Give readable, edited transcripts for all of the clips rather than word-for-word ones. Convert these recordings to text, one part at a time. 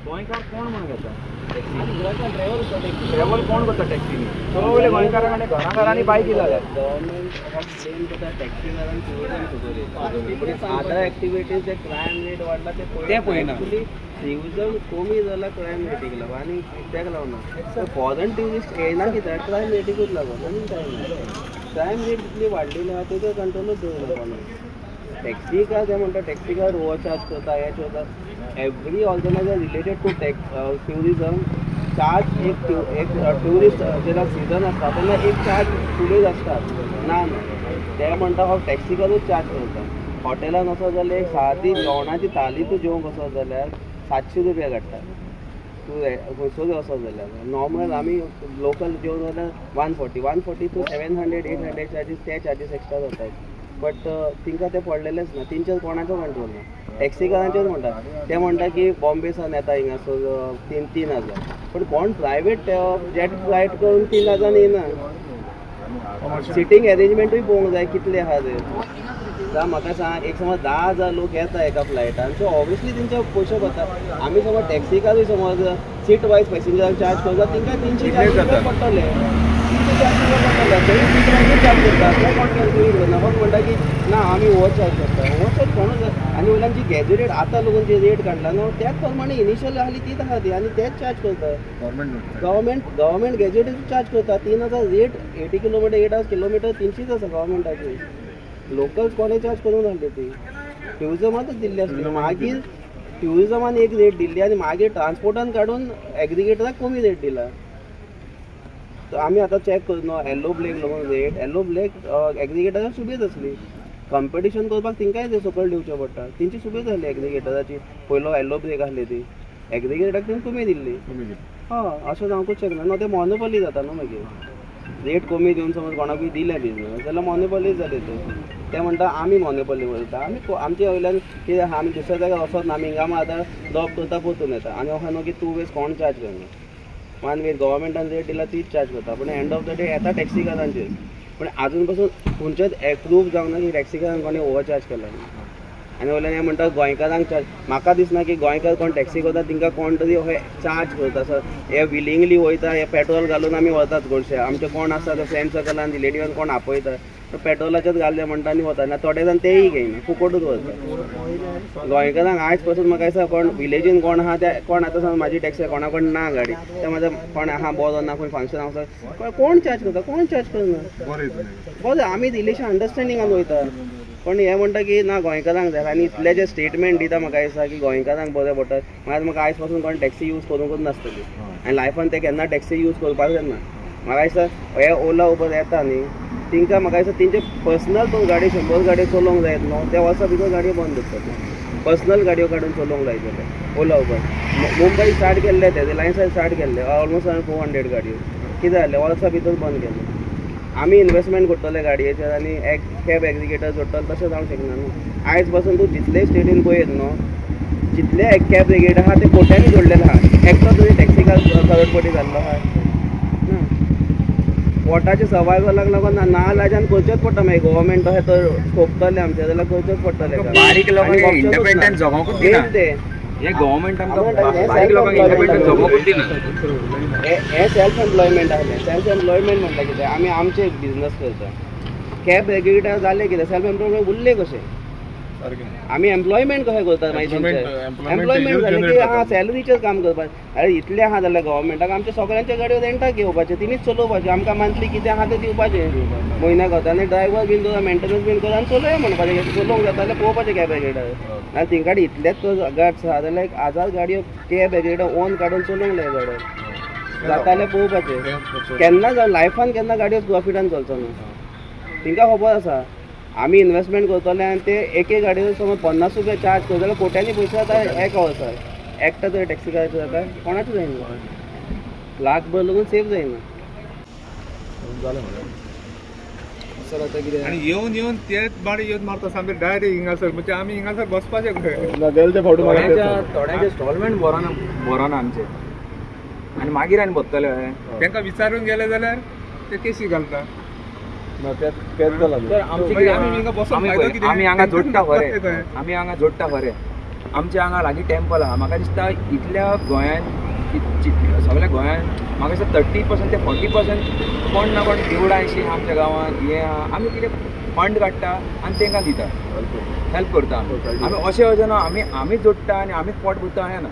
गोंयकार कोण म्हण घेता ट्रॅव्हल कोण करता टॅक्सीनी सगळे गोंयकारां कडेन घरांनी बायकी जाल्यात गव्हर्नमेंट ब्लेम करता टॅक्सीकारांक टुरिझम अदर एक्टिविटीज जे क्रायम रेट वाडला ते पळयना टुरिझम कमी जाला क्रायम रेटीक लागून आनी कित्याक लागून फॉरेन ट्युरिस्ट येयना कित्याक क्रायम रेटीकूच लागून आनी कांय ना क्रायम रेट जितली वाडलेली आहा तेजो कंट्रोलूच दवरना टॅक्सी कार जे म्हणटा टॅक्सी कार ओवर चार्ज करता हे करता every organizer related to tourism charge एक ट्युरिस्ट जेन्ना सिजन आसता तेन्ना एक चार्ज फुडें आसतात ना ते म्हणटा हांव टॅक्सी कारूच चार्ज करता हॉटेलान वचत जाल्यार एक सादी जेवणाची थाली तूं जेवंक वचत जाल्यार 700 रुपया काडटा तूं खंयसरूय वचत जाल्यार नॉर्मल आमी लोकल जेवण जाल्यार 140 टू 700 800 चार्जीस ते चार्जीस एक्स्ट्रा जातात बट तिंका ते पडलेलेच ना तेंचेर कोणाचो कंट्रोल ना टॅक्सीकारांचेच म्हणटा ते म्हणटा की बॉम्बेसान येता हिंगासर 3,000 पण कोण प्रायवेट जेट फ्लायट करून 3,000 येना सिटींग अरेंजमेंटूय पळोवंक जाय कितले आहा ते जावं म्हाका सांग एक समज 10,000 लोक येता एका फ्लायटान सो ऑब्वियसली तेंचे पयशे पडटा आमी समज टॅक्सीकारूय समज सीट वायज पॅसेंजरांक चार्ज करता तिंका 340 रुपया पडटले चार्ज करता कोण म्हणटा की ना आमी ओवर चार्ज करता ओवर चार्ज कोणूच आनी वयल्यान जी गॅजेटेड आतां लागून जी रेट काडला न्हू त्याच प्रमाणे इनिशियल आहली तीच आहा ती आनी तेच चार्ज करता गव्हर्मेंट गॅजेटेड चार्ज करता 3,000 रेट 80 किलोमिटर 8 किलोमिटर 300 आसा गव्हर्मेंटाची लोकल्स कोणे चार्ज करून हाडली ती ट्युरिझमातच दिल्ली आसली मागीर ट्युरिझमान एक रेट दिल्ली आनी मागीर ट्रान्सपोर्टान काडून एग्रिगेटराक कमी रेट दिला आमी आतां चॅक करता न्हू येलो ब्लॅक लागून रेट येलो ब्लॅक एग्रिगेटराक सुबेज आसली कंपिटिशन करपाक तिंकाय ते सकयल दिवचें पडटा तेंची सुबेज आहली एग्रिगेटराची पयलो येलो ब्लॅक आहली ती एग्रिगेटराक तेणी कमी दिल्ली हय अशें जावंकूच शकना न्हू ते मॉनोपॉली जाता न्हू मागीर रेट कमी दिवन समज कोणाकूय दिलें बिजनस जाल्यार मॉनोपॉली जाली ते म्हणटा आमी मॉनोपॉली करता आमी आमच्या वयल्यान कितें आहा आमी दुसऱ्या जाग्यार वचत ना आमी हिंगा आतां जॉब करता परतून येता आनी अशें न्हू की टू वेज कोण चार्ज करना वन वे गव्हर्मेंटान रेट दिला तीच चार्ज करता पण एंड ऑफ द डे येता टॅक्सीकारांचेर पण आजून पासून खंयचेच प्रूफ जावंक ना की टॅक्सीकारांक कोणी ओवर चार्ज केला आनी वयल्यान हें म्हणटा गोंयकारांक चार्ज म्हाका दिसना की गोंयकार कोण टॅक्सी करता तिंका कोण तरी हे चार्ज करता सर हे विलिंगली वयता हे पेट्रोल घालून आमी वतात गोडशे आमचे कोण आसा ते फ्रेंड सर्कलान रिलेटिव्हान कोण आपयता पेट्रोलाचेच घालले म्हणटा आनी वता ना थोडे जाण तेय घेयना फुकटूच वता गोंयकारांक आयज पासून म्हाका दिसता कोण विलेजीन कोण आहा ते कोण आतां समज म्हाजी टॅक्सी कोणा कोण ना गाडी ते म्हाजो कोण आहा बरो ना खंय फंक्शन आसा कोण चार्ज करता कोण चार्ज करना बरें आमी रिलेशन अंडरस्टँडिंगान वयता पण हे म्हणटा की ना गोंयकारांक जाय आनी इतले जे स्टेटमेंट दिता म्हाका दिसता की गोंयकारांक बरें पडटा म्हाका आयज पासून कोण टॅक्सी यूज करूंकूच नासतली आनी लायफान ते केन्ना टॅक्सी यूज करपाक जायना म्हाका दिसता हे ओला उबर येता न्ही तिंका म्हाका दिसता तेंचे पर्सनल तो गाडी 100 गाडयो चलोवंक जायत न्हू त्या वर्सा भितर गाडयो बंद करतात पर्सनल गाडयो काडून चलोवंक जाय जाल्यार ओला उबर मुंबई स्टार्ट केल्ले ते रिलायन्सान स्टार्ट केल्ले ऑलमोस्ट 400 गाडयो कितें जालें वर्सा भितर बंद केले आमी इन्वेस्टमेंट करतले गाडयेचेर आनी एक कॅब एग्रिगेटर जोडटले तशें जावंक शकना न्हू आयज पासून तूं जितलेय स्टेटीन पळयत न्हू जितले कॅब एग्रिगेटर आहा ते कोट्यांनी जोडलेले आहा एकटो तरी टॅक्सी करोडपती जाल्लो आहा पोटाच्या सर्वायवलाक लागून नालाजान करचेच पडटा मागीर गव्हर्मेंट अशें तर खोपतले आमचे जाल्यार करचेच पडटले बारीक लोकांक इंडिपेंडंट जगोंकूच दिना हे गव्हर्मेंट आमकां बारीक लोकांक इंडिपेंडंट जगोंकूच दिना हे सेल्फ एम्प्लॉयमेंट आहलें सेल्फ एम्प्लॉयमेंट म्हणटा कितें आमी आमचे बिजनस करता कॅब एग्रिगेटर जाले कितें सेल्फ एम्प्लॉयमेंट उरले कशें आमी एम्प्लॉयमेंट कशें करता मागीर एम्प्लॉयमेंट जालें की हां सॅलरीचेर काम करपाक अरे इतले आहा जाल्यार गव्हर्मेंटाक आमच्या सगळ्यांच्या गाडयो रेंटाक घेवपाचे तिणीच चलोवपाचे आमकां मंथली कितें आहा तें दिवपाचें म्हयन्याक वता आनी ड्रायव्हर बीन करा मेंटेनन्स बीन करा आनी चलया म्हणपाचें चलोवंक जाता जाल्यार पळोवपाचें कॅब एग्रिगेटर आनी तिंका इतलेच गाड्स आहा जाल्यार 1000 गाडयो कॅब एग्रिगेटर ओन काडून चलोवंक जाय गाड्यो जाता जाल्यार पळोवपाचें केन्ना जावन लायफान केन्ना गाडयो प्रॉफिटान चलचो न्हू तिंका खबर आसा आमी इन्वेस्टमेंट करतले आनी ते एक गाडयो समज 50 रुपया चार्ज करता जाल्यार कोट्यांनी पयशे जाता एक वर्साक एकटा जर टॅक्सी करायचो जाता कोणाचो जायना लाखभर लागून सेफ जायना सर आतां कितें आनी येवन तेच बाडी येवन मारता सामके डायरेक्ट हिंगासर म्हणजे आमी हिंगासर बसपाचें खंय गेले फावटी थोड्यांचे इन्स्टॉलमेंट बरोना आमचे आनी मागीर आनी बसतले तांकां विचारून गेले जाल्यार ते केसी घालता आमी हांगा जोडटा खरें आमच्या हांगा लागीं टेंपल आहा. म्हाका दिसता इतल्या गोंयान सगळ्या गोंयान म्हाका दिसता 30% ते 40% कोण ना कोण देवळां अशीं आमच्या गांवांत हें आहा. आमी कितें फंड काडटा आनी तांकां दिता, हेल्प करता. आमी अशें ना आमी जोडटा आनी आमीच पोट भरता अशें ना.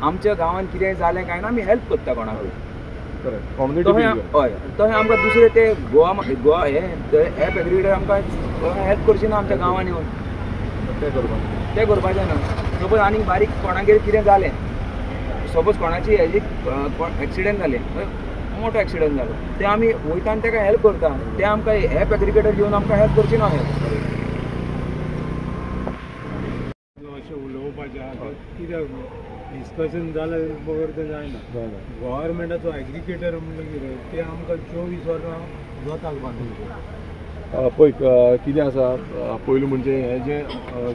आमच्या गांवांत कितें जालें काय ना आमी हेल्प करता कोणाकूय. हय तशें आमकां दुसरें ते गोवा हे एप एग्रिगेटर आमकां हेल्प करची ना आमच्या गांवांनी येवन. तें करपाचें ना. सपोज आनीक बारीक कोणागेर कितें जालें, सपोज कोणाची हेजी एक्सिडेंट जालें, मोठो एक्सिडेंट जालो, ते आमी वयता आनी ताका हेल्प करता. ते आमकां एप एग्रिगेटर घेवन आमकां हेल्प करची ना. अशें उलोवपाचें आहा कित्याक डिस्कशन जालें बगर तें जायना. गव्हर्मेंटाचो एग्रिगेटर म्हणल्यार कितें ते आमकां 24 वरां जोताक बांदून पळय कितें आसा. पयलीं म्हणजे हें जें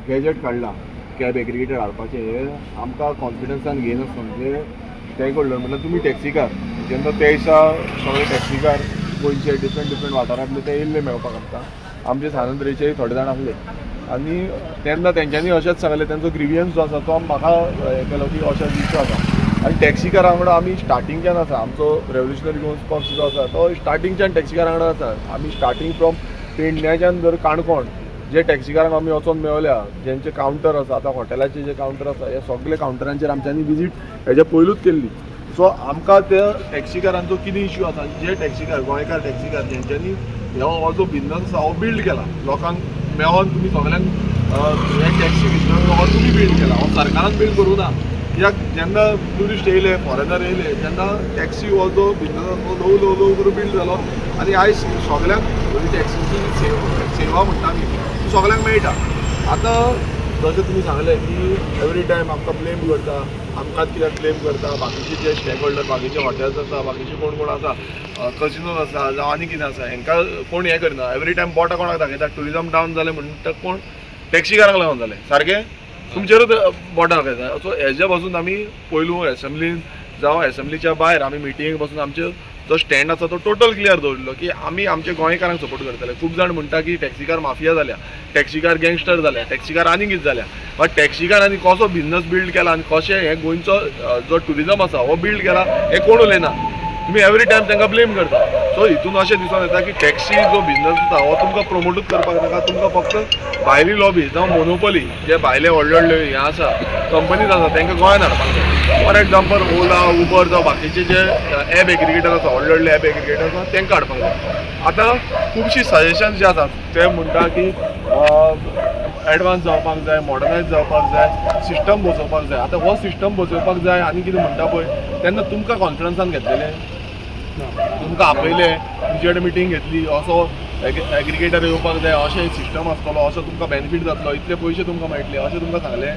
गॅजेट काडलां कॅब एग्रिगेटर हाडपाचें, हें आमकां कॉन्फिडन्सान घेयनासतना. म्हणजे तें कडलें म्हटल्यार तुमी टॅक्सीकार जेन्ना ते दिसा सगळे टॅक्सीकार गोंयचे डिफरंट वाठारांतले ते येयल्ले मेळपाक आमकां. आमचे सानंद्रेचे थोडे जाण आसले आनी तेन्ना तेंच्यांनी अशेंच सांगलें तेंचो ग्रिवियन्स जो आसा तो म्हाका हें केलो की अशें इश्यू आसा. आनी टॅक्सीकारां वांगडा आमी स्टार्टिंगच्यान आसा. आमचो रेवल्युशनरी गोवन्स पक्ष जो आसा तो स्टार्टिंगच्यान टॅक्सीकारां वांगडा आसा. आमी स्टार्टींग फ्रॉम पेडण्याच्यान जर काणकोण जे टॅक्सीकारांक आमी वचोन मेवल्या, जेंचे कावंटर आसा, आतां हॉटेलाचे जे कावंटर आसा, हे सगळे कावंटरांचेर आमच्यांनी विजीट हेज्या पयलूच केल्ली. सो आमकां त्या टॅक्सीकारांचो कितें इश्यू आसा, जे टॅक्सीकार गोंयकार टॅक्सीकार जेंच्यांनी हो जो बिजनस आसा हो बिल्ड केला, लोकांक मेळोन तुमी सगळ्यांक हे टॅक्सी बिजनस हो तुमी बिल्ड केला, हो सरकारान बिल्ड करूं ना. कित्याक जेन्ना ट्युरिस्ट येयले, फॉरेनर येयले, तेन्ना टॅक्सी हो जो बिजनस ल्हव ल्हव करून बिल्ड जालो आनी आयज सगळ्यांक टॅक्सीची सेवा म्हणटा आमी सगळ्यांक मेळटा. आतां जशें तुमी सांगलें की एवरी टायम आमकां ब्लेम करता, आमकांच कित्याक ब्लेम करता. बाकीचे जे स्टेक होल्डर, बाकीचे हॉटेल्स आसा, बाकीचे कोण आसा, कसिनोज आसा जावं आनी कितें आसा, हांकां कोण हें करना. एवरी टायम बोटां कोणाक दाखयता, ट्युरिजम डावन जालें म्हणटा कोण टॅक्सीकारांक लागून जालें, सारकें तुमचेरूच बोटां दाखयता. सो हेजे पासून आमी पयलू एसेंब्लीन जावं एसेंब्लीच्या भायर आमी मिटिंगेक पासून आमचे जो स्टँड आसा तो टोटल क्लियर दवरलो की आमी आमच्या गोंयकारांक सपोर्ट करतले. खूब जाण म्हणटा की टॅक्सीकार माफिया जाल्या, टॅक्सीकार गँगस्टर जाल्या, टॅक्सीकार आनी कितें जाल्या. बट टॅक्सीकारांनी कसो बिजनस बिल्ड केला आनी कशें हे गोंयचो जो ट्युरिजम आसा हो बिल्ड केला हें कोण उलयना. तुमी एवरी टायम तांकां ब्लेम करता. सो हितून अशें दिसून येता की टॅक्सी जो बिजनस आसा हो तुमकां प्रमोटूच करपाक नाका. तुमकां फक्त भायली लॉबी जावं मोनोपॉली जे भायले व्हडले व्हडले हे आसा कंपनीज आसा तांकां गोंयांत हाडपाक जाय. फॉर एग्जाम्पल ओला, उबर जावं बाकीचे जे एप एग्रिगेटर आसा, व्हडले व्हडले एप एग्रिगेटर आसा तांकां हाडपाक जाय. आतां खुबशीं सजेशन्स जे आसात ते म्हणटा की एडवान्स जावपाक जाय, मॉडर्नायज जावपाक जाय, सिस्टम बसोवपाक जाय. आतां हो सिस्टम बसोवपाक जाय आनी कितें म्हणटा पळय तेन्ना तुमकां कॉन्फिडन्सान घेतलेले, तुमकां आपयले, तुमचे कडेन मिटींग घेतली, असो एग्रिगेटर येवपाक जाय, अशें सिस्टम आसतलो, असो तुमकां बेनिफीट जातलो, इतले पयशे तुमकां मेळटले अशें तुमकां सांगलें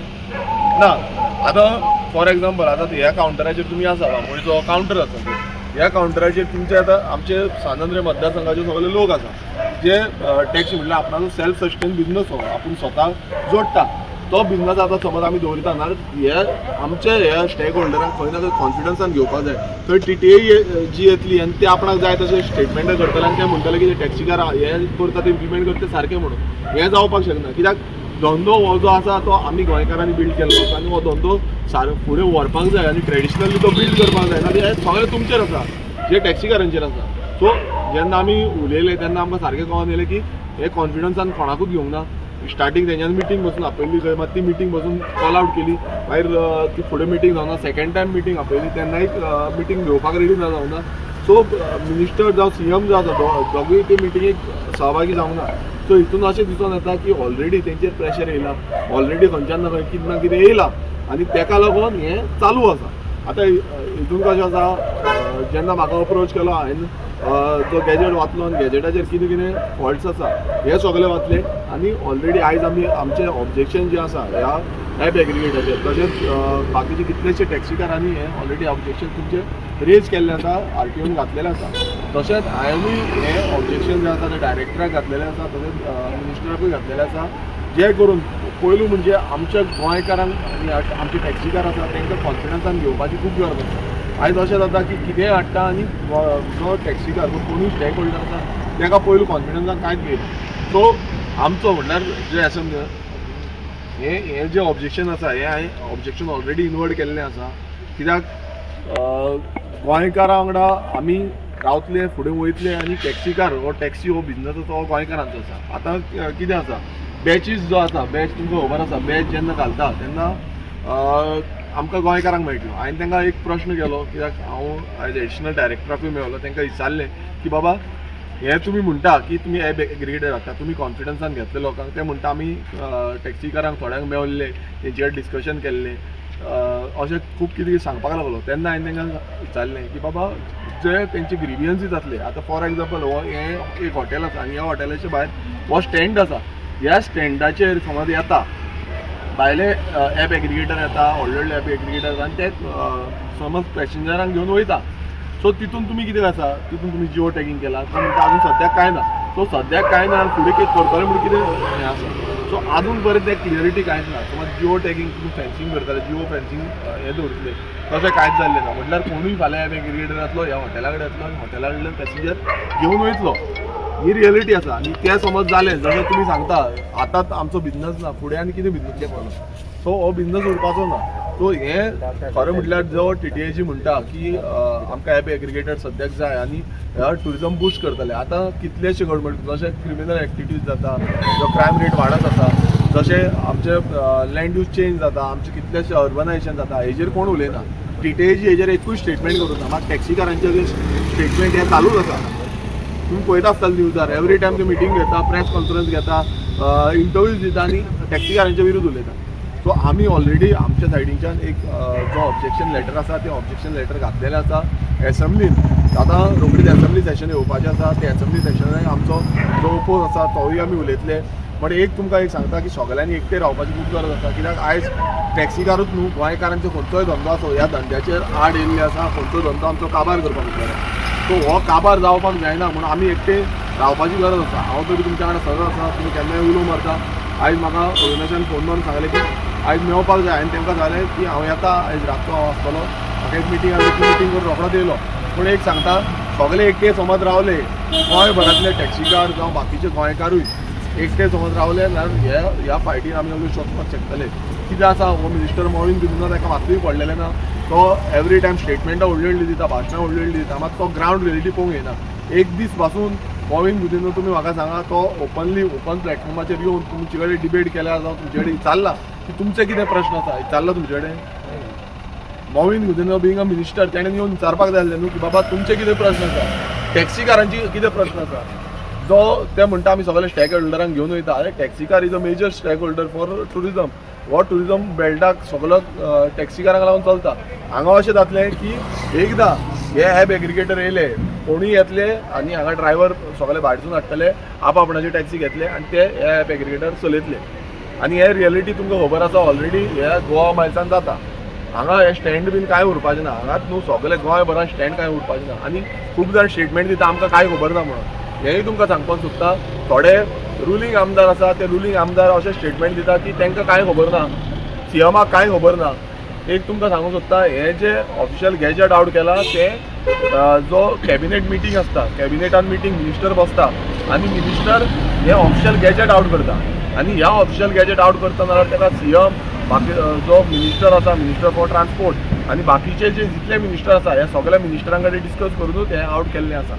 ना. आतां फॉर एग्जाम्पल आतां ह्या कावंटराचेर तुमी आसा, बांबोळीचो कावंटर आसा, ह्या कावंटराचेर तुमचे आतां आमचे सानंद्रे मतदारसंघाचे सगळे लोक आसा जे टॅक्सी म्हणल्यार आपणाचो सेल्फ सस्टेन बिजनस हो आपूण स्वता जोडटा. तो बिजनस आतां समज आमी दवरता ना, हे आमचे हे स्टेक होल्डरांक खंय ना खंय कॉन्फिडन्सान घेवपाक जाय. थंय TTI जी येतली आनी ते आपणाक जाय तशें स्टेटमेंट करतले आनी ते म्हणटले की टॅक्सीकार हे करता ते इम्प्लिमेंट करता सारकें म्हणून. हें जावपाक शकना. कित्याक धंदो हो जो आसा तो आमी गोंयकारांनी बिल्ड केल्लो आसा आनी हो धंदो फुडें व्हरपाक जाय आनी ट्रेडिशनली तो बिल्ड करपाक जाय. ना हें सगळें तुमचेर आसा, जे टॅक्सीकारांचेर आसा. सो जेन्ना आमी उलयले तेन्ना आमकां सारकें कळोन येलें की हे कॉन्फिडन्सान कोणाकूच घेवंक ना. स्टार्टींग तेंच्यांनी मिटींग बसून आपयली, खंय मात ती मिटींग बसून कॉल आवट केली, भायर ती फुडें मिटींग जावना. सेकंड टायम मिटींग आपयली तेन्ना एक मिटींग घेवपाक रेडी जावना. सो मिनिस्टर जावं CM जो आसा दोगूय ते मिटींगेक सहभागी जावंक ना. सो हितून अशें दिसून येता की ऑलरेडी तेंचेर प्रेशर येयला, ऑलरेडी खंयच्यान ना खंय कितें ना कितें येयला आनी ताका लागून हें चालू आसा. आतां हितून कशें आसा, जेन्ना म्हाका अप्रोच केलो हांवें जो गॅजेट वाचलो आनी गॅजेटाचेर कितें कितें फॉल्ट्स आसा हे सगळे वाचले आनी ऑलरेडी आयज आमी आमचें ऑब्जेक्शन जें आसा ह्या एप एग्रिगेटाचेर तशेंच बाकीचे कितलेशे टॅक्सीकारांनी हें ऑलरेडी ऑब्जेक्शन तुमचें रेज केल्लें आसा, RTOन घातलेलें आसा. तशेंच हांवेंय हें ऑब्जेक्शन जें आसा तें डायरेक्टराक घातलेलें आसा, तशेंच मिनिस्टराकूय घातलेलें आसा. जे करून पयलू म्हणजे आमच्या गोंयकारांक आनी आमचे टॅक्सीकार आसा तांकां कॉन्फिडन्सान घेवपाची खूब गरज आसा. आयज अशें जाता की कितेंय हाडटा आनी जो टॅक्सीकार कोणूय स्टेक होल्डर आसा ताका पयलू कॉन्फिडन्सान कांयच घेयना. सो आमचो म्हणल्यार जे हे जे ऑब्जेक्शन आसा हे हांवें ऑब्जेक्शन ऑलरेडी इनवर्ट केल्लें आसा. कित्याक गोंयकारां वांगडा आमी रावतले, फुडें वयतले आनी टॅक्सीकार हो टॅक्सी हो बिझनस आसा हो गोंयकारांचो आसा. आतां कितें आसा, बॅचीस जो आसा, बॅच तुमकां खबर आसा, बॅच जेन्ना घालता तेन्ना आमकां गोंयकारांक मेळटलो. हांवें तांकां एक प्रश्न केलो, कित्याक हांव एज एडिशनल डायरेक्टराकूय मेळ्ळो, तांकां विचारलें की बाबा हे तुमी म्हणटा की तुमी ॲप एग्रिगेटर हाडटा, तुमी कॉन्फिडन्सान घेतले लोकांक. ते म्हणटा आमी टॅक्सीकारांक थोड्यांक मेवल्ले, तेंचेर डिस्कशन केल्लें, अशें खूब कितें सांगपाक लागलो. तेन्ना हांवें तांकां विचारलें की बाबा जे तेंचे ग्रिवियन्सीस जातले, आतां फॉर एग्जाम्पल हो हें एक हॉटेल आसा आनी ह्या हॉटेलाच्या भायर हो स्टँड आसा. ह्या स्टँडाचेर समज येता भायले ॲप एग्रिगेटर येता, व्हडले व्हडले ॲप एग्रिगेटर येता आनी ते समज पॅसेंजरांक घेवन वयता. सो तितून तुमी कितें आसा, तितून तुमी जिओ टॅगिंग केला, तो म्हणटा अजून सद्याक कांय ना. सो सद्याक कांय ना, फुडें कितें करतले म्हणून कितें हें आसा. सो अजून पर्यंत तें क्लियरिटी कांयच ना. समज जिओ टॅगिंग तुमी फेन्सींग करतले, जिओ फेन्सींग हें दवरतले, तशें कांयच जाल्लें ना. म्हटल्यार कोणूय फाल्यां ॲप एग्रिगेटर येतलो, ह्या हॉटेला कडेन येतलो आनी हॉटेला कडल्यान पॅसेंजर घेवन वयतलो. ही रियलिटी आसा. आनी तें समज जालें, जशें तुमी सांगता आतांच आमचो बिझनस ना, फुडें आनी कितें बिझनस करपाचो. सो हो बिझनस उरपाचो ना. सो हें खरें म्हटल्यार जो TTAG म्हणटा की आमकां ॲप एग्रिगेटर सद्याक जाय आनी ट्युरिजम बूस्ट करतले. आतां कितलेशे गव्हर्मेंट जशे क्रिमिनल एक्टिविटीज जाता, जो क्रायम रेट वाडत आसा, जशें आमचे लँड यूज चेंज जाता, आमचे कितलेशे अर्बनायझेशन जाता, हेजेर कोण उलयना. TTAG हेजेर एकूच स्टेटमेंट करूं ना. म्हाका टॅक्सीकारांचें स्टेटमेंट हें चालूच आसा. तुम्ही पळयता आसतले न्यूजार, एवरी टायम ते मिटींग घेता, प्रेस कॉन्फरन्स घेता, इंटरव्यूज दिता आनी टॅक्सीकारांच्या विरुद्ध उलयता. सो आमी ऑलरेडी आमच्या सायडीच्यान एक जो ऑब्जेक्शन लेटर आसा तें ऑब्जेक्शन लेटर घातलेलें आसा एसेंब्लीन. आतां रोखडीच एसेंब्ली सेशन येवपाचें आसा. ते एसेंब्ली सेशनाक आमचो जो ओपोज आसा तोय आमी उलयतले. बट एक तुमकां एक सांगता की सगळ्यांनी एकटे रावपाची खूब गरज आसा. कित्याक आयज टॅक्सीकारूच न्हू, गोंयकारांचो खंयचोय धंदो आसो ह्या धंद्याचेर आड येयल्ले आसा. खंयचो धंदो आमचो काबार करपाक जाय. सो हो काबार जावपाक जायना म्हणून आमी एकटे रावपाची गरज आसा. हांव तरी तुमच्या वांगडा सगळो आसा, तुमी केन्नाय उलो मारता. आयज म्हाका अविनाशान फोन मारून सांगलें की आयज मेवपाक जाय. हांवें तांकां सांगलें की हांव येता, आयज रातचो हांव आसतलो, म्हाका एक मिटींग आसली, ती मिटींग करून रोखडोच येयलो. पूण एक सांगता, सगळे एकटे समज रावले, गोंयभरांतले टॅक्सीकार जावं बाकीचे गोंयकारूय एकटे समज रावले जाल्यार ह्या फायटीन आमी सगळे सोंसपाक शकतले. कितें आसा, हो मिनिस्टर मोवीन बिझनस ताका मात्तूय पडलेलें ना. तो एवरी टायम स्टेटमेंटां व्हडली व्हडली दिता, भाशणां व्हडली व्हडली दिता, मात तो ग्रावंड रियलिटी पळोवंक येना. एक दीस पासून मोवीन बिझनस तुमी म्हाका सांगा, तो ओपन प्लॅटफॉर्माचेर येवन तुमचे कडेन डिबेट केल्या जावं तुमचे कडेन विचारला की तुमचे कितें प्रश्न आसा, विचारला तुमचे कडेन. मोवीन बिझनस बिंग अ मिनिस्टर तेणें येवन विचारपाक जाय आसलें न्हू की बाबा तुमचे कितें प्रश्न आसा, टॅक्सीकारांची कितें प्रश्न आसा. जो ते म्हणटा आमी सगळे स्टेक होल्डरांक घेवन वयता. टॅक्सीकार is a major stake holder for tourism. हो टुरिजम बेल्टाक सगळो टॅक्सीकारांक लागून चलता. हांगा अशें जातलें की एकदां हे ॲप एग्रिगेटर येयले, कोणूय येतले आनी हांगा ड्रायव्हर सगळे भायरसून हाडटले, आपणाची टॅक्सी घेतले आनी ते हे ॲप एग्रिगेटर चलयतले. आनी हे रियलिटी तुमकां खबर आसा ऑलरेडी हे गोवा मायल्सान जाता. हांगा हे स्टँड बीन कांय उरपाचें ना. हांगाच न्हू सगळे गोंयभरांत स्टँड कांय उरपाचें ना. आनी खूब जाण स्टेटमेंट दिता आमकां कांय खबर ना म्हणून. हेंय तुमकां सांगपाक सोदता, थोडे रुलींग आमदार आसा ते रुलींग आमदार अशें स्टेटमेंट दिता की तांकां कांय खबर ना, CMाक कांय खबर ना. एक तुमकां सांगूंक सोदता, हे जे ऑफिशियल गॅजेट आउट केला ते जो कॅबिनेट मिटींग आसता, कॅबिनेटान मिटींग मिनिस्टर बसता आनी मिनिस्टर हे ऑफिशियल गॅजेट आउट करता. आनी ह्या ऑफिशियल गॅजेट आउट करता जाल्यार ताका CM, बाकी जो मिनिस्टर आसा, मिनिस्टर फॉर ट्रान्सपोर्ट आनी बाकीचे जे जितले मिनिस्टर आसा ह्या सगळ्या मिनिस्टरां कडेन डिस्कस करूनच हें आउट केल्लें आसा.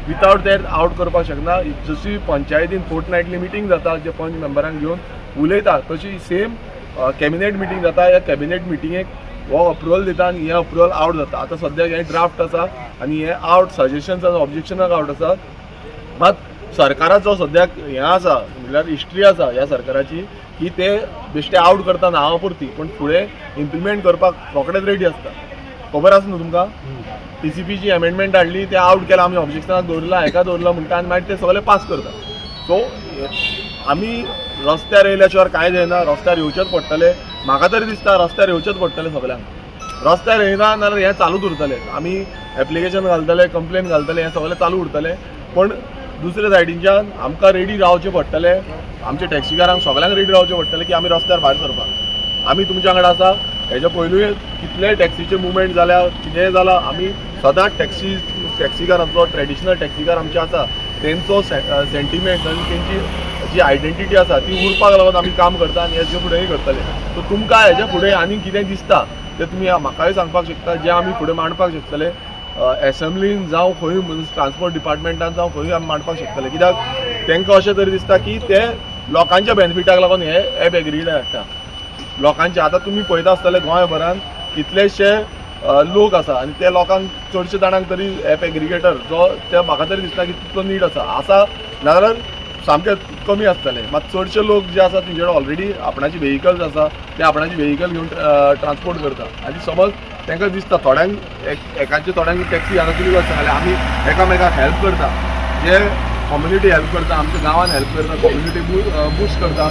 विथआउट दॅट आउट करपाक शकना. जशी पंचायतीन फोर्टनायटली मिटींग जाता, जे पंच मेंबरांक घेवन उलयता, तशी सेम कॅबिनेट मिटींग जाता. ह्या कॅबिनेट मिटींगेक हो अप्रुवल दिता आनी हें अप्रुवल आउट जाता. आतां सद्याक हें ड्राफ्ट आसा आनी हें आउट सजेशन्स आनी ऑब्जेक्शनाक आउट आसा. मात सरकाराचो सद्याक हें आसा, म्हळ्यार हिस्ट्री आसा ह्या सरकाराची की ते बेश्टे आउट करता नांवा पुरती, पूण फुडें इम्प्लिमेंट करपाक रोखडेच रेडी आसता. खबर आसा न्हू तुमकां, TCPची अमेंडमेंट हाडली, ते आउट केला, आमी ऑब्जेक्शनाक दवरला, हेका दवरला म्हणटा आनी मागीर ते सगळे पास करता. सो आमी रस्त्यार येयल्या शिवाय कांय जायना, रस्त्यार येवचेच पडटले. म्हाका तरी दिसता रस्त्यार येवचेच पडटले सगळ्यांक. रस्त्यार येयना नाल्यार हें चालूच उरतलें. आमी एप्लिकेशन घालतले, कंप्लेन घालतले, हें सगळें चालू उरतलें. पण दुसरे सायडीच्यान आमकां रेडी रावचें पडटलें, आमच्या टॅक्सीकारांक सगळ्यांक रेडी रावचें पडटलें की आमी रस्त्यार भायर सरपाक. आमी तुमच्या वांगडा आसा. हेच्या पयलूय कितलेय टॅक्सीचे मुवमेंट जाल्या, कितेंय जालां, आमी सदांच टॅक्सीकारांचो, ट्रेडिशनल टॅक्सीकार आमचे आसा, तेंचो सेंटिमेंट आनी तेंची जी आयडेंटिटी आसा ती उरपाक लागून आमी काम करता आनी हेजे फुडेंय करतले. सो तुमकां हेजे फुडें आनी कितें दिसता तें तुमी म्हाकाय सांगपाक शकता, जें आमी फुडें मांडपाक शकतले. एसेंब्लीन जावं खंय ट्रान्सपोर्ट डिपार्टमेंटान जावं खंय आमी मांडपाक शकतले, कित्याक तांकां अशें तरी दिसता की ते लोकांच्या बेनिफिटाक लागून हे एप एग्रीगेटर हाडटा. लोकांचे आतां तुमी पळयता आसतले गोंयभरान कितलेशे लोक आसा आनी ते लोकांक चडशे जाणांक तरी एप एग्रीगेटर जो ते म्हाका तरी दिसता की तितलो नीड आसा नाजाल्यार सामकें कमी आसतले. मात चडशे लोक जे आसा तेंचेकडे ऑलरेडी आपणाची व्हेहिकल्स आसा, ते आपणाची व्हेहिकल घेवन ट्रान्सपोर्ट करता. आनी समज तांकां दिसता थोड्यांक एकाचे थोड्यांक टॅक्सी हांगा तुमी कशें सांगलें आमी एकामेकाक हेल्प करता, जे कम्युनिटी हेल्प करता, आमच्या गांवान हेल्प करता, कम्युनिटी बूस्ट करता,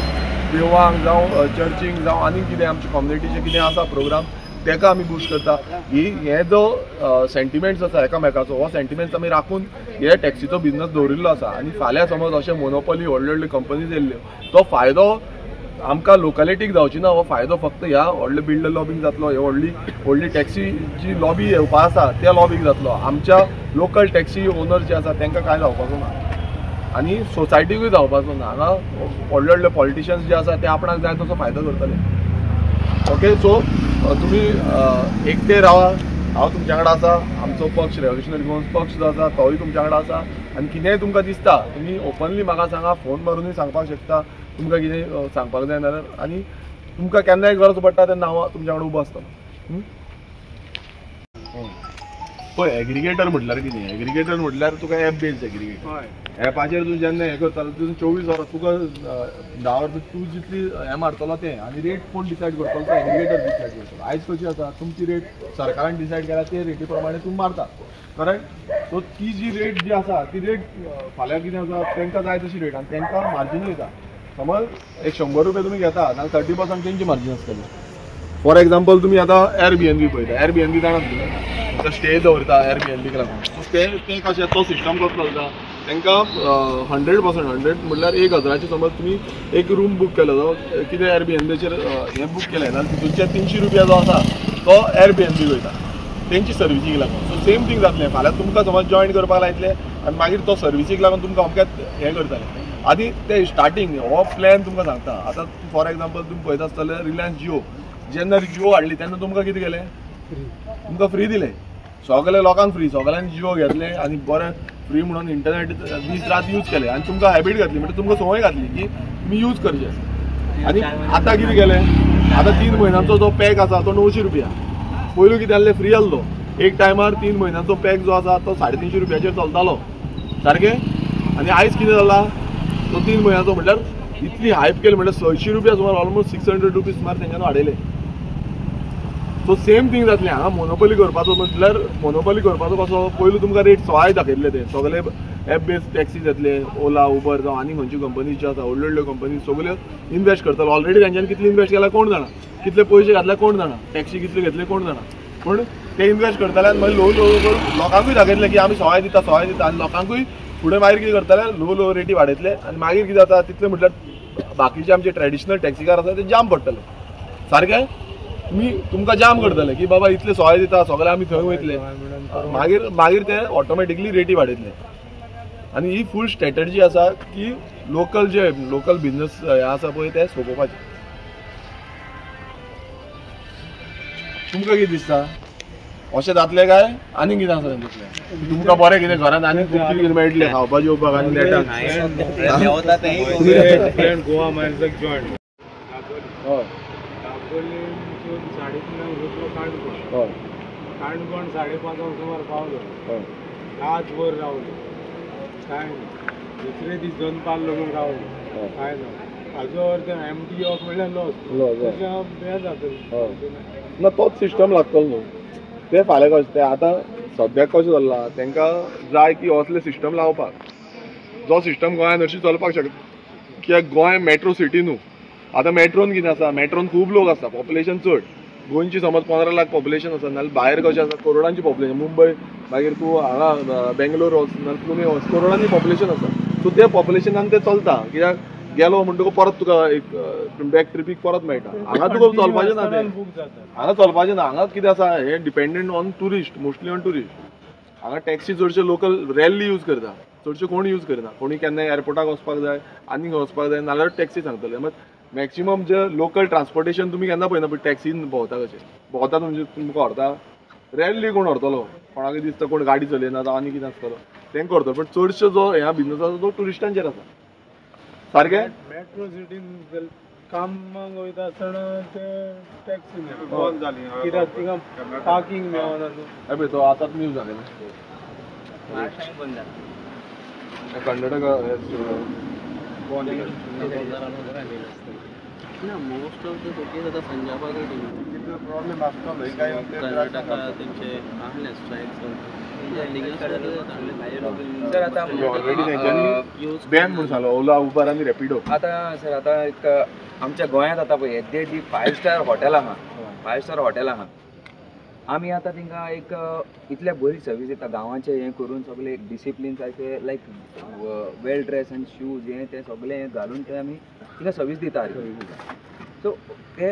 देवळांक जावं चर्चींक जावं आनी कितें आमच्या कम्युनिटीचे कितें आसा प्रोग्राम ताका आमी बूस्ट करता. हे जो सेंटिमेंट्स आसा एकामेकाचो हो सेंटिमेंट्स आमी राखून हे टॅक्सीचो बिझनस दवरिल्लो आसा. आनी फाल्यां समज अशे मोनोपॉली व्हडल्यो व्हडल्यो कंपनीज येयल्ल्यो तो फायदो आमकां लोकॅलिटीक जावची ना, हो फायदो फक्त ह्या व्हडल्या बिल्डर लॉबीक जातलो. हे व्हडली टॅक्सी जी लॉबी येवपा आसा त्या लॉबीक जातलो. आमच्या लोकल टॅक्सी ओनर जे आसा तांकां कांय जावपाचो ना आनी सोसायटीकूय जावपाचो ना. हांगा व्हडले व्हडले पॉलिटिशियन्स जे आसा ते आपणाक जाय तसो फायदो करतले. ओके, सो तुमी एकटे रावा, हांव तुमच्या कडेन आसा, आमचो पक्ष रेव्होल्युशनरी गोवन्स पक्ष जो आसा तोय तुमच्या कडेन आसा. आनी कितेंय तुमकां दिसता तुमी ओपनली म्हाका सांगा, फोन मारूनय सांगपाक शकता तुमकां कितें सांगपाक जाय जाल्यार. आनी तुमकां केन्नाय गरज पडटा तेन्ना हांव तुमच्या कडेन उबो आसतलो. पळय एग्रीगेटर म्हटल्यार कितें, एग्रीगेटर म्हटल्यार तुका एप बेस्ड एग्रीगेटर. एपाचेर तूं जेन्ना हें करता तुजें 24 वरां तुका 10 वरां तूं जितली हें मारतलो तें आनी रेट कोण डिसायड करतलो तो एग्रीगेटर डिसायड करतलो. आयज कशी आसा तुमची रेट सरकारान डिसायड केल्या ते रेटी प्रमाणे तुमी मारता, करेक्ट. सो ती जी रेट जी आसा ती रेट फाल्यां कितें आसा तांकां जाय तशी रेट आनी तांकां मार्जीन वयता. समज एक 100 रुपया तुमी घेता जाल्यार 30% तेंची मार्जीन आसतली. फॉर एग्जाम्पल तुमी आतां एअरबीएनबी पळयता, एअरबीएनबी जाणा तुमी स्टे दवरता एअरबीएनबीक लागून. सो ते कशें तो सिस्टम कसलो चलता तांकां 100% म्हटल्यार 1000चे समज तुमी एक रूम बूक केलो जो कितें एअरबीएनबीचेर हें बूक केलें जाल्यार तितूंचे 300 रुपया जो आसा तो एअरबीएनबीक वयता तेंची सर्विसीक लागून. सो सेम थिंग जातलें फाल्यां तुमकां समज जॉयन करपाक लायतले आनी मागीर तो सर्विसीक लागून तुमकां अमकेच हें करतले. आनी ते स्टार्टींग हो प्लॅन तुमकां सांगता. आतां फॉर एग्जाम्पल तुमी पळयता आसतले रिलायन्स जियो, जेन्ना जियो हाडली तेन्ना तुमकां कितें केलें, तुमकां फ्री दिलें. सगळ्या लोकांक फ्री, सगळ्यांनी जियो घेतले आनी बरें फ्री म्हणून इंटरनेट दीस रात यूज केलें आनी तुमकां हॅबीट घातली म्हणजे तुमकां संवय घातली की तुमी यूज करचें. आनी आतां कितें केलें, आतां 3 म्हयन्यांचो जो पॅक आसा तो 900 रुपया. पयलू कितें जाल्लें फ्री आसलो, एक टायमार 3 म्हयन्यांचो पॅक जो आसा तो 350 रुपयाचेर चलतालो, सारकें. आनी आयज कितें जाला तो 3 म्हयन्याचो म्हटल्यार इतली हायप केली म्हटल्यार 600 रुपया सुमार ऑलमोस्ट 600 रुपीज सुमार तेंच्यान वाडयले. सो सेम थिंग जातलें हांगा मोनोपॉली करपाचो म्हटल्यार मोनोपॉली करपाचो कसो, पयलू तुमकां रेट सवाय दाखयल्ले ते सगळे एप बेस्ड टॅक्सीज येतले, ओला उबर जावं आनी खंयच्यो कंपनी ज्यो आसा व्हडल्यो व्हडल्यो कंपनी सगळ्यो इन्वेस्ट करतलो. ऑलरेडी तेंच्यांनी कितले इन्वेस्ट केला कोण जाणा, कितले पयशे घातले कोण जाणा, टॅक्सी कितले घेतले कोण जाणा. पूण ते इन्वेस्ट करतले आनी मागीर ल्हव ल्हव लोकांकूय दाखयतले की आमी सवाय दिता आनी लोकांकूय फुडें मागीर कितें करतले ल्हव रेटी वाडयतले. आनी मागीर कितें जाता तितले म्हटल्यार बाकीचे आमचे ट्रेडिशनल टॅक्सीकार आसा ते जाम पडटले, सारकें. तुमकां जाम करतले की बाबा इतले सवाय दिता सगळे आमी थंय वयतले, मागीर ते ऑटोमॅटिकली रेटी वाडयतले. आनी ही फूल स्ट्रॅटजी आसा की लोकल बिझनस हे आसा पळय ते सोंपोवपाचे. तुमकां कितें दिसता अशें जातलें काय आनी कितें आसा तितलें तुमकां बरें कितें घरांत आनी खूब कितें मेळटलें खावपाक येवपाक आनी नेटाक गोवा मायल्साक जॉयन. हय काणकोण 5:30 सुमार पावलो, रातभर रावलो, काय ना. दुसरे दीस दनपार लागून रावलो, काय ना. हाजो अर्थ एमटी ऑफ म्हणल्यार लॉस हें जातलें ना. तोच सिस्टम लागतलो न्हू. ते फाल्यां कशें ते आतां सद्याक कशें जाल्ला तांकां जाय की असले सिस्टम लावपाक, जो सिस्टम गोंयांत हरशीं चलपाक शकता. कित्याक गोंय मेट्रो सिटी न्हू. आतां मेट्रोन कितें आसा, मेट्रोन खूब लोक आसा, पॉप्युलेशन चड. गोंयची समज 15 लाख पॉप्युलेशन आसा नाल्यार भायर कशें आसा करोडांची पॉप्युलेशन. मुंबय मागीर तूं हांगा बेंगलोर वच नाल्यार पुणे वच, करोडांनी पॉप्युलेशन आसा. सो ते पॉप्युलेशनान ते चलता. कित्याक गेलो म्हणटकूच परत तुका एक बॅक ट्रिपीक परत मेळटा. हांगा तुका चलपाचें ना, हांगा चलपाचें ना. हांगा कितें आसा हे dependent on tourist, mostly on tourist. हांगा टॅक्सी चडशे लोकल रॅरली यूज करता. चडशे कोण यूज करना. कोणी केन्ना एअरपोर्टाक वचपाक जाय आनीक वचपाक जाय नाल्यार टॅक्सी सांगतले. मात मॅक्सिमम जे लोकल ट्रान्सपोर्टेशन तुमी केन्ना पळयना पळय टॅक्सीन भोंवता कशें भोंवता म्हणजे तुमकां व्हरता रॅरली कोण व्हरतलो. कोणाक दिसता कोण गाडी चलयना जावं आनी कितें आसतलो तेंकां व्हरतलो. पण चडशो जो ह्या बिझनस आसा तो टुरिस्टांचेर आसा. सारकें मेट्रो सिटीन कामाक वयता आसतना ते टॅक्सी बंद जाली कित्याक तिंगा पार्किंग मेळना न्हू. हे पळय तो आतांच न्यूज जालें बंद जाता कर्नाटका ना मोस्ट ऑफ द सिटीज आता पंजाबाक प्रॉब्लेम आसता कर्नाटका तेंचे आहले स्ट्रायक्स सर आता ऑलरेडी तेंच्यांनी बॅन म्हणून सांगलो ओला उबर आनी रॅपिडो. आता सर आता एक आमच्या गोंयांत आता पळय येद्दे जी 5 स्टार हॉटेल आहा 5 स्टार हॉटेल आहा आमी आतां तिंका एक इतल्या बरी सर्वीस दिता गांवांचे हें करून सगळे एक डिसिप्लीन सारके लायक वेल ड्रेस आनी शूज हें तें सगळें घालून ते आमी तिंका सर्वीस दिता. सो ते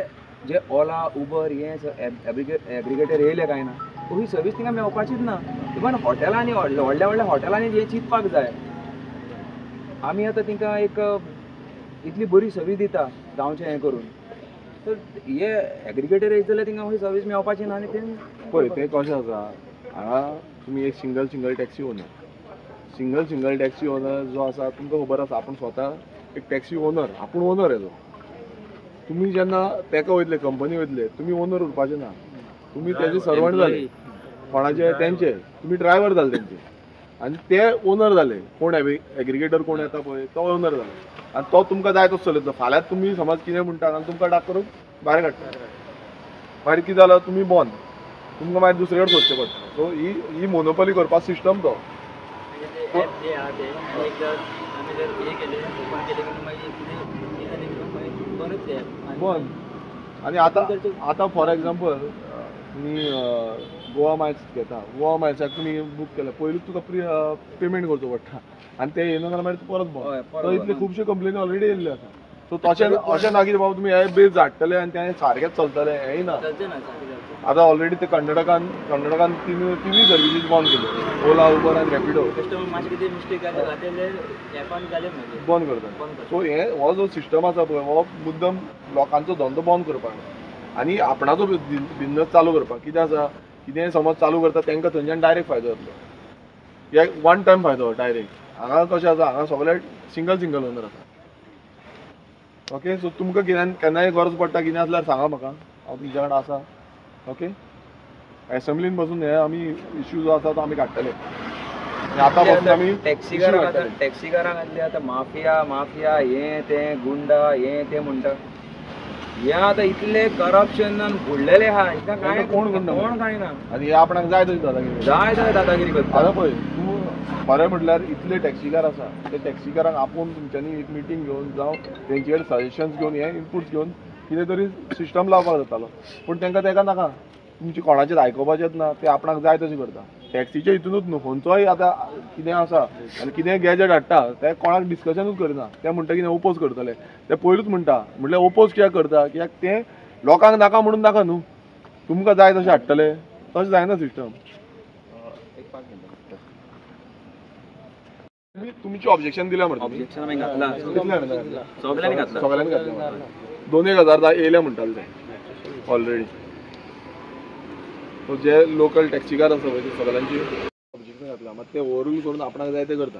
जे ओला उबर हें एग्रिगेटर येयले काय ना ही सर्वीस तिंका मेळपाचीच ना. इवन हॉटेलांनी व्हडल्या व्हडल्या हॉटेलांनी हें चिंतपाक जाय. आमी आतां तिंका एक इतली बरी सर्वीस दिता गांवचें हें करून तर हे एग्रिगेटर येयत जाल्यार तिंका ही सर्वीस मेळपाची ना. आनी तें पळय तें कशें आसा हांगा तुमी एक सिंगल टॅक्सी ओनर जो आसा तुमकां खबर आसा आपूण स्वता एक टॅक्सी ओनर आपूण ओनर हेजो. तुमी जेन्ना तेका वयतले कंपनी वयतले तुमी ओनर उरपाचे ना. तुमी तेजे सर्वंट जाले कोणाचे तेंचे तुमी ड्रायव्हर जाले तेंचे आनी ते ओनर जाले. कोण एग्रिगेटर कोण येता पळय तो ओनर जालो आनी तो तुमकां जाय तसो चलयता. फाल्यां तुमी समज कितें म्हणटा आनी तुमकां डाक करून भायर काडटा मागीर कितें जालो तुमी बंद तुमकां मागीर दुसरे कडेन सोदचें पडटा. सो ही मोनोपॉली करपाचो सिस्टम तो बंद. आनी आतां फॉर एग्जाम्पल तुमी गोवा मायल्स घेता गोवा मायल्साक तुमी बूक केला पयलींच तुका पेमेंट करचो पडटा आनी ते येयना जाल्यार मागीर परत बंद. तो इतले खुबशे कंप्लेनी ऑलरेडी येयल्ले आसा. सो तशें अशें ना की बाबा तुमी हे बेज धाडटले आनी तें सारकेंच चलतलें हेंय ना. आतां ऑलरेडी ते कर्नाटकान तिनूय सर्विसीस बंद केल्यो ओला उबर आनी रॅपिडो बंद करता. सो हो जो सिस्टम आसा पळय हो मुद्दम लोकांचो धंदो बंद करपाक आनी आपणाचो बिझनस चालू करपाक. कितें आसा कितें समज चालू करता तांकां थंयच्यान डायरेक्ट फायदो जातलो. हे वन टायम फायदो डायरेक्ट. हांगा कशें आसा हांगा सगळे सिंगल ओनर आसा. ओके सो तुमकां कितें केन्नाय गरज पडटा कितें आसल्यार सांगा म्हाका हांव तुमच्या कडेन आसा. ओके एसेंब्लीन बसून हे आमी इश्यू जो आसा तो आमी काडटले. आतां बसून आमी टॅक्सीकारांक आसले आतां माफिया हें तें गुंडा हें तें म्हणटा हे आतां इतले करप्शनान बुडलेले आहा हिका काय कोण काय ना. आनी हे आपणाक जाय तशी दादागिरी करता. आतां पळय तूं खरें म्हटल्यार इतले टॅक्सीकार आसा ते टॅक्सीकारांक आपूण तुमच्यांनी एक मिटींग घेवन जावं तेंचे कडेन सजेशन्स घेवन हे इनपुट्स घेवन कितें तरी सिस्टम लावपाक जातालो. पूण तेंका नाका तुमचे कोणाचेच आयकोपाचेच ना. ते आपणाक जाय तशें करता. टॅक्सीच्या हितूनूच न्हू खंयचोय आतां कितें आसा आनी कितें गॅजेट हाडटा ते कोणाक डिस्कशनूच करना. ते म्हणटा कितें ओपोज करतले ते पयलूच म्हणटा म्हटल्यार ओपोज कित्याक करता कित्याक ते लोकांक नाका म्हणून नाका न्हू तुमकां जाय तशें हाडटले तशें जायना सिस्टम. तुमची ऑब्जेक्शन दिल्या मरे सगळ्यांनी घातला 2000 येयले म्हणटाले ते ऑलरेडी. सो जे लोकल टॅक्सीकार आसा पळय ते सगळ्यांची ऑब्जेक्शन घातला. मात ते ओवररूल करून आपणाक जाय ते करता.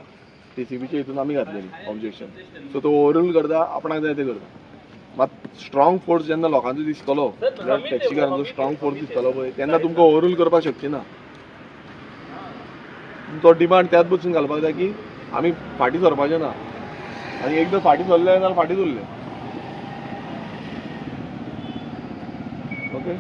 TCBच्या हितून आमी घातलेली ऑब्जेक्शन. सो तो ओवररूल करता आपणाक जाय ते करता. मात स्ट्रॉंग फोर्स जेन्ना लोकांचो दिसतलो टॅक्सीकारांचो स्ट्रॉंग फोर्स दिसतलो पळय तेन्ना तुमकां ओवररूल करपाक शक्य ना. तो डिमांड त्याच बसून घालपाक जाय की आमी फाटीं सरपाचें ना आनी एकदां फाटीं सरले जाल्यार फाटींच उरले. ओके